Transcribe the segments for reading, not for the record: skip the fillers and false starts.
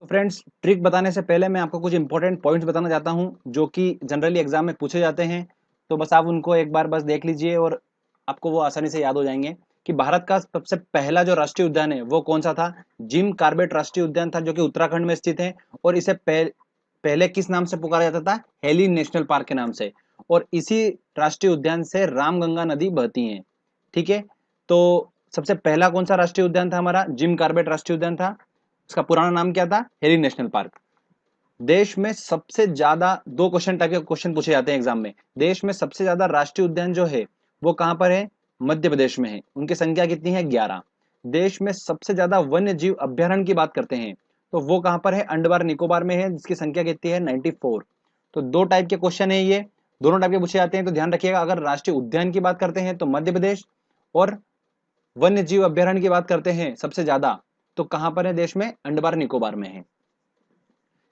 तो friends, trick बताने से पहले मैं आपको कुछ इंपॉर्टेंट पॉइंट्स बताना चाहता हूं जो कि जनरली एग्जाम में पूछे जाते हैं। तो बस आप उनको एक बार बस देख लीजिए और आपको वो आसानी से याद हो जाएंगे कि भारत का सबसे पहला जो राष्ट्रीय उद्यान है वो कौन सा था। जिम कार्बेट राष्ट्रीय उद्यान था जो कि उत्तराखंड में स्थित है। और इसे पहले किस नाम से पुकारा जाता था? हेली नेशनल पार्क के नाम से। और इसी राष्ट्रीय उद्यान से रामगंगा नदी बहती है। ठीक है। तो सबसे पहला कौन सा राष्ट्रीय उद्यान था? हमारा जिम कार्बेट राष्ट्रीय उद्यान था। उसका पुराना नाम क्या था? Heli national park. देश में सबसे ज्यादा दो क्वेश्चन टाइप के क्वेश्चन पूछे जाते हैं एग्जाम में। देश में सबसे ज्यादा राष्ट्रीय उद्यान जो है वो कहां पर है? मध्य प्रदेश में है। उनकी संख्या कितनी है? 11। देश में सबसे ज्यादा वन्य जीव अभ्यारण्य की बात करते हैं तो वो कहां पर है? अंडमान निकोबार में है, जिसकी संख्या कितनी है? 94। तो दो टाइप के क्वेश्चन है ये, दोनों टाइप के पूछे जाते हैं। तो ध्यान रखिएगा, अगर राष्ट्रीय उद्यान की बात करते हैं तो मध्य प्रदेश, और वन्य जीव अभ्यारण्य की बात करते हैं सबसे ज्यादा तो कहां पर है देश में? अंडमान निकोबार में है।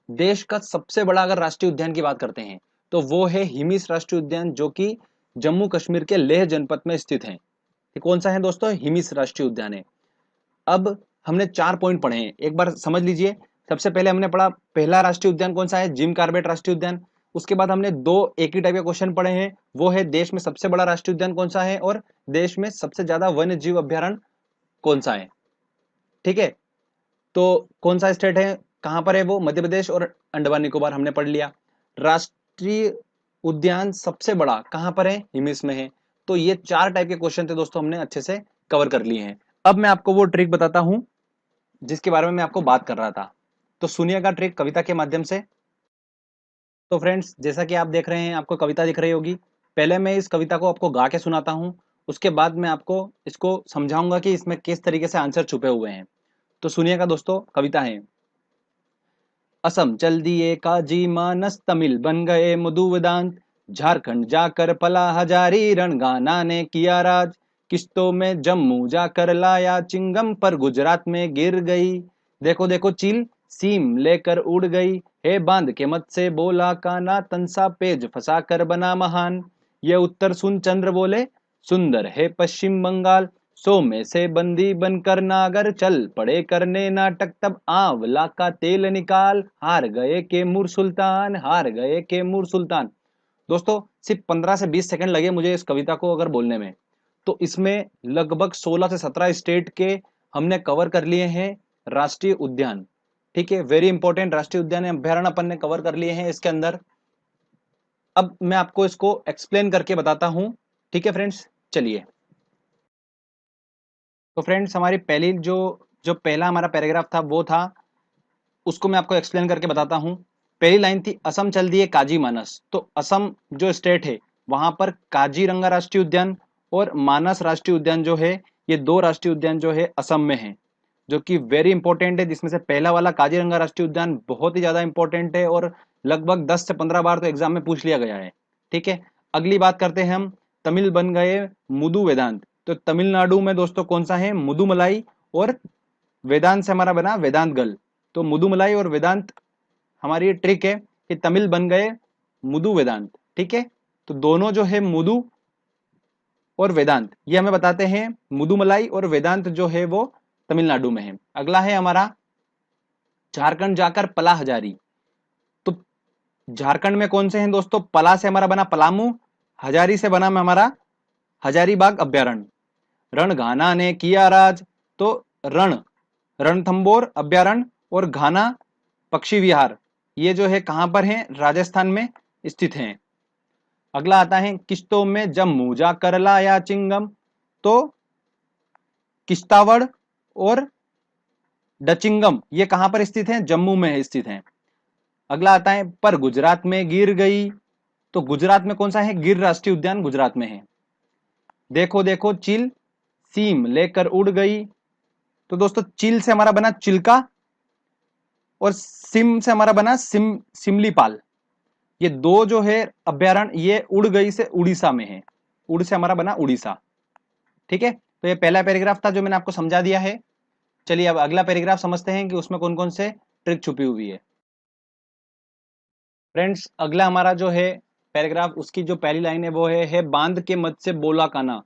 देश का सबसे बड़ा अगर राष्ट्रीय उद्यान की बात करते हैं तो वो है हिमिस राष्ट्रीय उद्यान, जो कि जम्मू कश्मीर के लेह जनपद में स्थित है। ये कौन सा है दोस्तों? हिमिस राष्ट्रीय उद्यान है। अब हमने 4 पॉइंट पढ़े हैं, एक बार समझ लीजिए। सबसे पहले हमने पढ़ा पहला राष्ट्रीय उद्यान कौन सा है? जिम कार्बेट राष्ट्रीय उद्यान। उसके बाद हमने दो एक ही टाइप के क्वेश्चन पढ़े हैं, वो है देश में सबसे बड़ा राष्ट्रीय उद्यान कौन सा है और देश में सबसे ज्यादा वन्य जीव अभ्यारण्य कौन सा है। ठीक है। तो कौन सा स्टेट है, कहां पर है वो? मध्य प्रदेश और अंडमान निकोबार हमने पढ़ लिया। राष्ट्रीय उद्यान सबसे बड़ा कहां पर है? हिमिस में है। तो ये 4 टाइप के क्वेश्चन थे दोस्तों, हमने अच्छे से कवर कर लिए हैं। अब मैं आपको वो ट्रिक बताता हूं जिसके बारे में मैं आपको बात कर रहा था। तो सुनिएगा ट्रिक कविता के माध्यम से। तो फ्रेंड्स, जैसा कि आप देख रहे हैं, आपको कविता दिख रही होगी। पहले मैं इस कविता को आपको गा के सुनाता हूं, उसके बाद मैं आपको इसको समझाऊंगा कि इसमें किस तरीके से आंसर छुपे हुए हैं। तो सुनिएगा दोस्तों, कविता है। असम चल दिए काजी मानस, तमिल बन गए मधु वेदांत, झारखंड जाकर पला हजारी, रणगाना ने किया राज, किश्तों में जम्मू जाकर लाया चिंगम, पर गुजरात में गिर गई। देखो देखो चील सीम लेकर उड़ गई, हे बांध के मत से बोला काना, तनसा पेज फंसा कर बना महान। ये उत्तर सुन चंद्र बोले, सुंदर है पश्चिम बंगाल, सो में से बंदी बनकर नागर, चल पड़े करने नाटक, तब आंवला का तेल निकाल, हार गए के मुर सुल्तान, हार गए के मुर सुल्तान। दोस्तों, सिर्फ 15 से 20 सेकंड लगे मुझे इस कविता को अगर बोलने में। तो इसमें लगभग 16 से 17 स्टेट के हमने कवर कर लिए हैं राष्ट्रीय उद्यान। ठीक है, वेरी इंपॉर्टेंट राष्ट्रीय उद्यान अभ्यारण्य अपन ने कवर कर लिए हैं इसके अंदर। अब मैं आपको इसको एक्सप्लेन करके बताता हूं। ठीक है फ्रेंड्स, चलिए। तो फ्रेंड्स, हमारी पहली जो जो पहला हमारा पैराग्राफ था वो था, उसको मैं आपको एक्सप्लेन करके बताता हूं। पहली लाइन थी, असम चल दिए काजी मानस। तो असम जो स्टेट है वहां पर काजीरंगा राष्ट्रीय उद्यान और मानस राष्ट्रीय उद्यान जो है, ये दो राष्ट्रीय उद्यान जो है असम में है, जो कि वेरी इंपॉर्टेंट है। जिसमें से पहला वाला काजीरंगा राष्ट्रीय उद्यान बहुत ही ज्यादा इंपॉर्टेंट है और लगभग 10 से 15 बार तो एग्जाम में पूछ लिया गया है। ठीक है। अगली बात करते हैं हम, तमिल बन गए मुदु वेदांत। तो तमिलनाडु में दोस्तों कौन सा है? मुदुमलाई, और वेदांत से हमारा बना वेदांत गल। तो मुदुमलाई और वेदांत, हमारी ये ट्रिक है कि तमिल बन गए मुदु वेदांत। ठीक है। तो दोनों जो है मुदु और वेदांत, ये हमें बताते हैं मुदुमलाई और वेदांत जो है वो तमिलनाडु में है। अगला है हमारा, झारखंड जाकर पला हजारी। तो झारखंड में कौन से हैं दोस्तों? पला से हमारा बना पलामू, हजारी से बना में हमारा हजारीबाग अभ्यारण्य। रणघाना ने किया राज। तो रण, रणथंबोर अभ्यारण्य, और घाना पक्षी विहार, ये जो है कहां पर है? राजस्थान में स्थित है। अगला आता है, किश्तों में जम्मू जाकर लाया चिंगम। तो किश्तावड़ और डचिंगम ये कहां पर स्थित है? जम्मू में स्थित है। अगला आता है, पर गुजरात में गिर गई। तो गुजरात में कौन सा है? गिर राष्ट्रीय उद्यान गुजरात में है। देखो देखो चिल सीम लेकर उड़ गई। तो दोस्तों, चिल से हमारा बना चिल्का, और सिम से हमारा बना सिमलीपाल। ये दो जो है अभ्यारण्य, ये उड़ गई से उड़ीसा में है। उड़ से हमारा बना उड़ीसा। ठीक है। तो ये पहला पैराग्राफ था जो मैंने आपको समझा दिया है। चलिए अब अगला पैराग्राफ समझते हैं कि उसमें कौन कौन से ट्रिक छुपी हुई है। फ्रेंड्स, अगला हमारा जो है पैराग्राफ, उसकी जो पहली लाइन है वो है बांध के मध्य से बोला काना।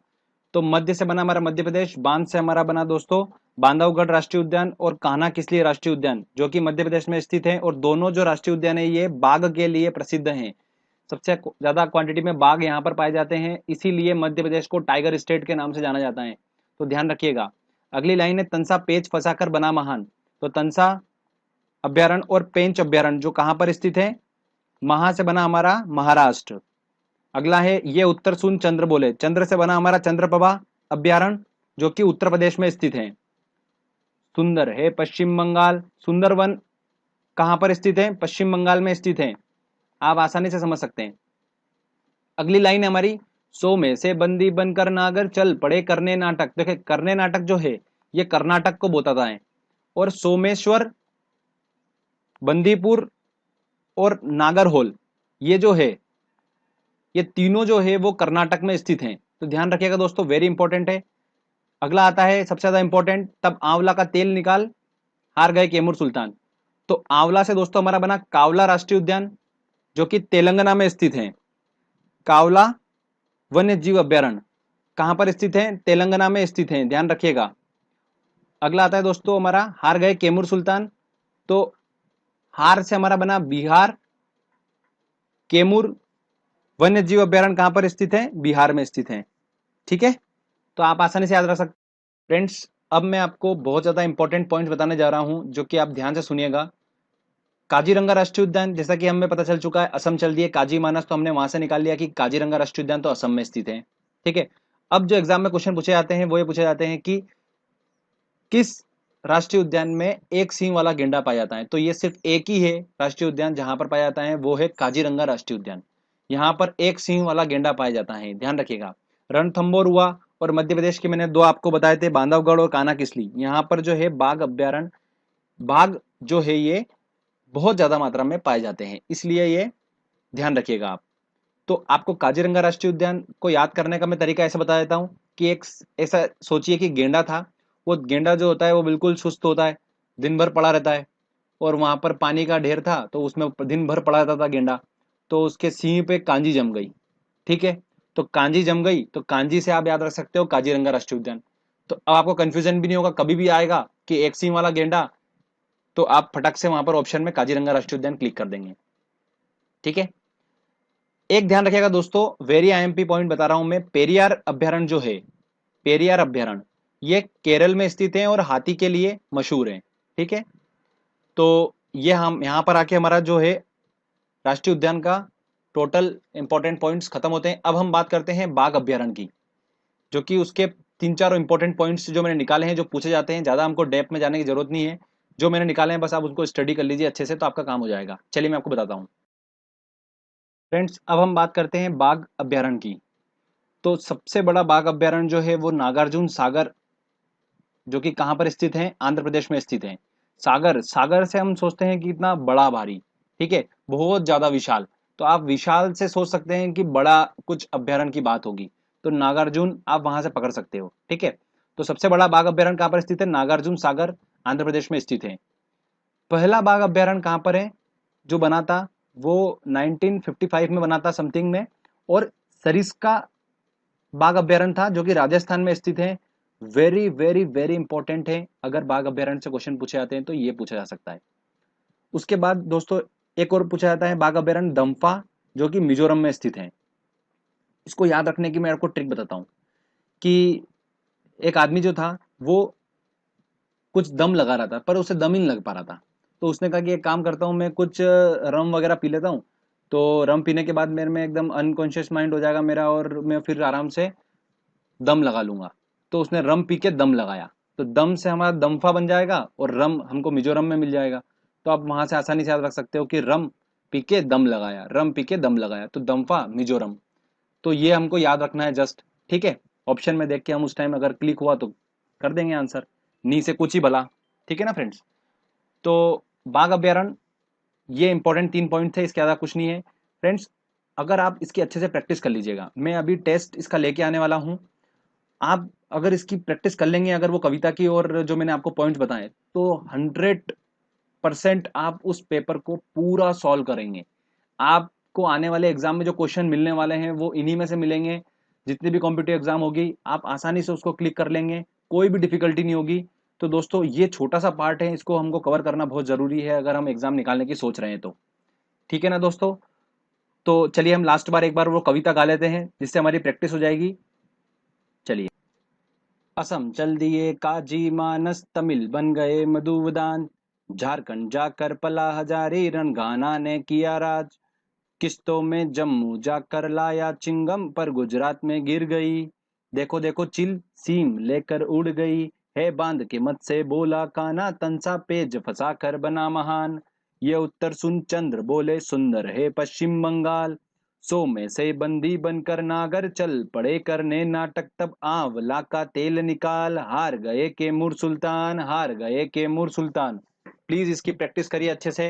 तो मध्य से बना हमारा मध्य प्रदेश, बांध से हमारा बना दोस्तों बांधवगढ़ राष्ट्रीय उद्यान और कान्हा किसली राष्ट्रीय उद्यान, जो कि मध्य प्रदेश में स्थित है, और दोनों जो राष्ट्रीय उद्यान है ये बाघ के लिए प्रसिद्ध हैं। सबसे ज्यादा क्वांटिटी में बाघ यहाँ पर पाए जाते हैं, इसीलिए मध्य प्रदेश को टाइगर स्टेट के नाम से जाना जाता है, तो ध्यान रखिएगा। अगली लाइन है तंसा पेच फंसाकर बना महान, तो तंसा अभ्यारण्य और पेंच अभ्यारण्य जो कहां पर स्थित है, महा से बना हमारा महाराष्ट्र। अगला है ये उत्तर सुन चंद्र बोले, चंद्र से बना हमारा चंद्रप्रभा अभ्यारण्य जो कि उत्तर प्रदेश में स्थित है। सुंदर है पश्चिम बंगाल, सुंदरवन कहां पर स्थित है, पश्चिम बंगाल में स्थित है, आप आसानी से समझ सकते हैं। अगली लाइन है हमारी, सो में से बंदी बनकर नागर चल पड़े करने नाटक। देखिए करने नाटक जो है ये कर्नाटक को बताता है, और सोमेश्वर, बंदीपुर और नागरहोल ये जो है ये तीनों जो है वो कर्नाटक में स्थित हैं, तो ध्यान रखिएगा दोस्तों, वेरी इंपॉर्टेंट है। अगला आता है सबसे ज्यादा इंपॉर्टेंट, तब आंवला का तेल निकाल हार गए कैमूर सुल्तान। तो आंवला से दोस्तों हमारा बना कावला राष्ट्रीय उद्यान जो कि तेलंगाना में स्थित है। कावला वन्य जीव अभ्यारण्य कहां पर स्थित है, तेलंगाना में स्थित है, ध्यान रखिएगा। अगला आता है दोस्तों हमारा हार गए कैमूर सुल्तान, तो हार से हमारा बना बिहार, कैमूर वन्य जीव अभ्यारण्य कहां पर स्थित है, बिहार में स्थित है। ठीक है, तो आप आसानी से याद रख सकते। फ्रेंड्स अब मैं आपको बहुत ज्यादा इंपॉर्टेंट पॉइंट्स बताने जा रहा हूं जो कि आप ध्यान से सुनिएगा। काजीरंगा राष्ट्रीय उद्यान, जैसा कि हमें पता चल चुका है असम चल दिए काजी मानस, तो हमने वहां से निकाल लिया कि काजीरंगा राष्ट्रीय उद्यान तो असम में स्थित है। ठीक है, अब जो एग्जाम में क्वेश्चन पूछे जाते हैं वो ये पूछे जाते हैं कि किस राष्ट्रीय उद्यान में एक सींग वाला गेंडा पाया जाता है, तो ये सिर्फ एक ही है राष्ट्रीय उद्यान जहां पर पाया जाता है, वो है काजीरंगा राष्ट्रीय उद्यान। यहाँ पर एक सिंह वाला गेंडा पाया जाता है, ध्यान रखिएगा। रणथंबोर हुआ, और मध्य प्रदेश के मैंने दो आपको बताए थे, बांधवगढ़ और कान्हा किसली, यहाँ पर जो है बाघ अभ्यारण्य, बाघ जो है ये बहुत ज्यादा मात्रा में पाए जाते हैं, इसलिए ये ध्यान रखिएगा आप। तो आपको काजीरंगा राष्ट्रीय उद्यान को याद करने का मैं तरीका ऐसा बता देता हूँ कि एक ऐसा सोचिए कि गेंडा था, वो गेंडा जो होता है वो बिल्कुल सुस्त होता है, दिन भर पड़ा रहता है, और वहां पर पानी का ढेर था तो उसमें दिन भर पड़ा रहता था गेंडा, तो उसके सींग पे कांजी जम गई। ठीक है, तो कांजी जम गई, तो कांजी से आप याद रख सकते हो काजीरंगा राष्ट्रीय उद्यान। तो अब आपको कंफ्यूजन भी नहीं होगा, कभी भी आएगा कि एक सींग वाला गेंडा, तो आप फटक से वहां पर ऑप्शन में काजीरंगा राष्ट्रीय उद्यान क्लिक कर देंगे। ठीक है, एक ध्यान रखिएगा दोस्तों, वेरी आईएमपी पॉइंट बता रहा हूं मैं, पेरियार अभ्यारण्य जो है, पेरियार अभ्यारण्य ये केरल में स्थित है और हाथी के लिए मशहूर है। ठीक है, तो ये हम यहाँ पर आके हमारा जो है राष्ट्रीय उद्यान का टोटल इंपॉर्टेंट पॉइंट्स खत्म होते हैं। अब हम बात करते हैं बाघ अभ्यारण्य की, जो कि उसके तीन चार इंपॉर्टेंट पॉइंट्स जो मैंने निकाले हैं, जो पूछे जाते हैं, ज्यादा हमको डेप्थ में जाने की जरूरत नहीं है, जो मैंने निकाले हैं बस आप उनको स्टडी कर लीजिए अच्छे से, तो आपका काम हो जाएगा। चलिए मैं आपको बताता हूँ। फ्रेंड्स अब हम बात करते हैं बाघ अभ्यारण्य की। तो सबसे बड़ा बाघ अभ्यारण्य जो है वो नागार्जुन सागर, जो कि कहाँ पर स्थित है, आंध्र प्रदेश में स्थित है। सागर, सागर से हम सोचते हैं कि इतना बड़ा भारी, ठीक है, बहुत ज्यादा विशाल, तो आप विशाल से सोच सकते हैं कि बड़ा कुछ अभ्यारण्य की बात होगी, तो नागार्जुन आप वहां से पकड़ सकते हो। ठीक है, तो सबसे बड़ा बाघ अभ्यारण्य कहाँ पर स्थित है, नागार्जुन सागर आंध्र प्रदेश में स्थित है। पहला बाघ अभ्यारण्य कहाँ पर है जो बना था, वो 1955 में बना था समथिंग में, और सरिस्का बाघ अभ्यारण्य था जो कि राजस्थान में स्थित है। वेरी वेरी वेरी इंपॉर्टेंट है, अगर बाघ अभ्यारण्य से क्वेश्चन पूछे जाते हैं तो ये पूछा जा सकता है। उसके बाद दोस्तों एक और पूछा जाता है बाघ अभ्यारण्य दम्फा, जो कि मिजोरम में स्थित है। इसको याद रखने की मैं आपको ट्रिक बताता हूँ कि एक आदमी जो था वो कुछ दम लगा रहा था, पर उसे दम ही नहीं लग पा रहा था, तो उसने कहा कि एक काम करता हूँ, मैं कुछ रम वगैरह पी लेता हूँ, तो रम पीने के बाद मेरे में एकदम अनकॉन्शियस माइंड हो जाएगा मेरा, और मैं फिर आराम से दम लगा लूंगा। तो उसने रम पी के दम लगाया, तो दम से हमारा दम्फा बन जाएगा, और रम हमको मिजोरम में मिल जाएगा। तो आप वहां से आसानी से याद रख सकते हो कि रम पी के दम लगाया, रम पी के दम लगाया, तो दम्फा मिजोरम। तो ये हमको याद रखना है जस्ट। ठीक है, ऑप्शन में देख के हम उस टाइम अगर क्लिक हुआ तो कर देंगे आंसर, नी से कुछ ही भला। ठीक है ना फ्रेंड्स, तो बाघ अभ्यारण्य ये इंपॉर्टेंट 3 पॉइंट थे, इसके ज्यादा कुछ नहीं है। फ्रेंड्स अगर आप इसकी अच्छे से प्रैक्टिस कर लीजिएगा, मैं अभी टेस्ट इसका लेके आने वाला हूँ, आप अगर इसकी प्रैक्टिस कर लेंगे, अगर वो कविता की और जो मैंने आपको पॉइंट्स बताए, तो 100% आप उस पेपर को पूरा सॉल्व करेंगे। आपको आने वाले एग्जाम में जो क्वेश्चन मिलने वाले हैं वो इन्हीं में से मिलेंगे। जितनी भी कॉम्पिटिटिव एग्जाम होगी आप आसानी से उसको क्लिक कर लेंगे, कोई भी डिफिकल्टी नहीं होगी। तो दोस्तों ये छोटा सा पार्ट है, इसको हमको कवर करना बहुत जरूरी है अगर हम एग्जाम निकालने की सोच रहे हैं तो। ठीक है ना दोस्तों? तो चलिए हम लास्ट बार एक बार वो कविता गा लेते हैं जिससे हमारी प्रैक्टिस हो जाएगी। चलिए। असम चल दिए काजी मानस, तमिल बन गए मधुवदान, झारखंड जाकर पला हजारी, रणगाना ने किया राज, किस्तों में जम्मू जाकर लाया चिंगम, पर गुजरात में गिर गई, देखो देखो चिल सीम लेकर उड़ गई, है बांध के मत से बोला काना, तंसा पेज फंसा कर बना महान, ये उत्तर सुन चंद्र बोले सुंदर है पश्चिम बंगाल, सो में से बंदी बनकर नागर चल पड़े करने नाटक, तब आंवला का तेल निकाल, हार गए के मुर सुल्तान, हार गए के मुर सुल्तान। प्लीज इसकी प्रैक्टिस करिए अच्छे से।